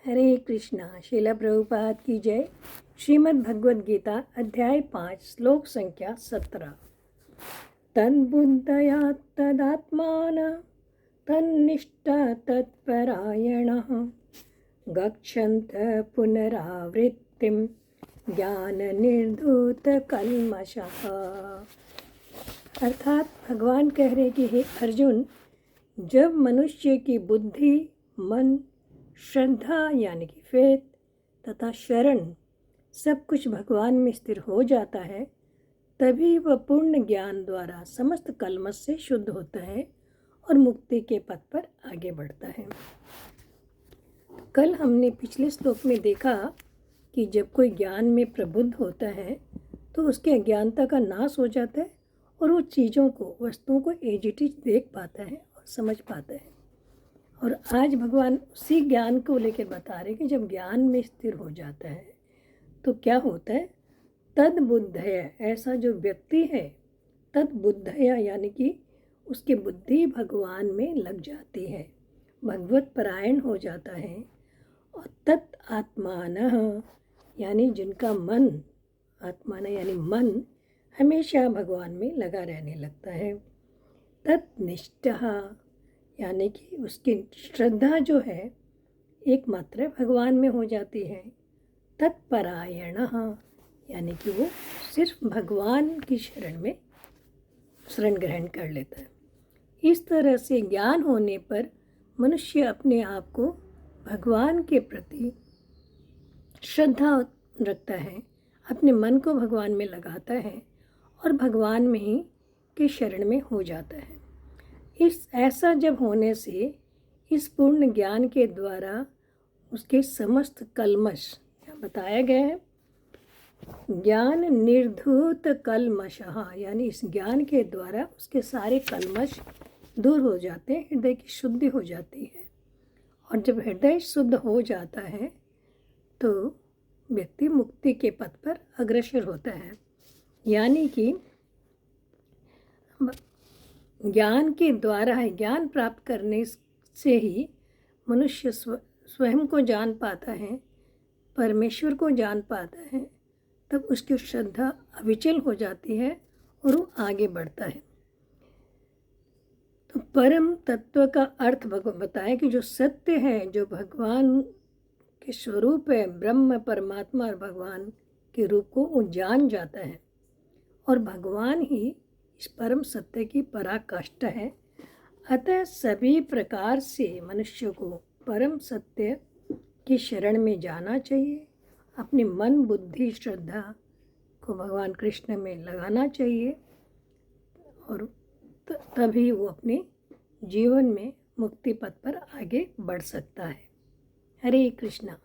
हरे कृष्णा। श्रील प्रभुपाद की जय। श्रीमद् भगवद गीता अध्याय 5 श्लोक संख्या 17। तन्बुद्धया तदात्मान तन्निष्ठा तत्परायणः गच्छन्त पुनरावृत्तिं ज्ञाननिर्धूतकल्मषः। अर्थात भगवान कह रहे कि हे अर्जुन, जब मनुष्य की बुद्धि, मन, श्रद्धा यानी कि फेथ तथा शरण सब कुछ भगवान में स्थिर हो जाता है, तभी वह पूर्ण ज्ञान द्वारा समस्त कल्मश से शुद्ध होता है और मुक्ति के पथ पर आगे बढ़ता है। कल हमने पिछले श्लोक में देखा कि जब कोई ज्ञान में प्रबुद्ध होता है तो उसके अज्ञानता का नाश हो जाता है और वो चीज़ों को, वस्तुओं को एज इट इज देख पाता है और समझ पाता है। और आज भगवान उसी ज्ञान को लेकर बता रहे कि जब ज्ञान में स्थिर हो जाता है तो क्या होता है। तद बुद्धया, ऐसा जो व्यक्ति है, तद बुद्धया यानी कि उसकी बुद्धि भगवान में लग जाती है, भगवत परायण हो जाता है। और तत् आत्मान यानी जिनका मन, आत्मान यानी मन हमेशा भगवान में लगा रहने लगता है। तत्निष्ठा यानी कि उसकी श्रद्धा जो है एकमात्र भगवान में हो जाती है। तत्परायण यानी कि वो सिर्फ भगवान की शरण ग्रहण कर लेता है। इस तरह से ज्ञान होने पर मनुष्य अपने आप को भगवान के प्रति श्रद्धा रखता है, अपने मन को भगवान में लगाता है और भगवान में ही के शरण में हो जाता है। ऐसा जब होने से इस पूर्ण ज्ञान के द्वारा उसके समस्त कल्मश बताया गया है। ज्ञान निर्धूत कल्मषः यानी इस ज्ञान के द्वारा उसके सारे कल्मश दूर हो जाते हैं, हृदय की शुद्धि हो जाती है। और जब हृदय शुद्ध हो जाता है तो व्यक्ति मुक्ति के पथ पर अग्रसर होता है। यानी कि ज्ञान के द्वारा है, ज्ञान प्राप्त करने से ही मनुष्य स्वयं को जान पाता है, परमेश्वर को जान पाता है। तब उसकी श्रद्धा अविचल हो जाती है और वो आगे बढ़ता है। तो परम तत्व का अर्थ भगवान बताया कि जो सत्य है, जो भगवान के स्वरूप है, ब्रह्म परमात्मा और भगवान के रूप को वो जान जाता है और भगवान ही इस परम सत्य की पराकाष्ठा है। अतः सभी प्रकार से मनुष्य को परम सत्य की शरण में जाना चाहिए, अपने मन, बुद्धि, श्रद्धा को भगवान कृष्ण में लगाना चाहिए और तभी वो अपने जीवन में मुक्ति पथ पर आगे बढ़ सकता है। हरे कृष्णा।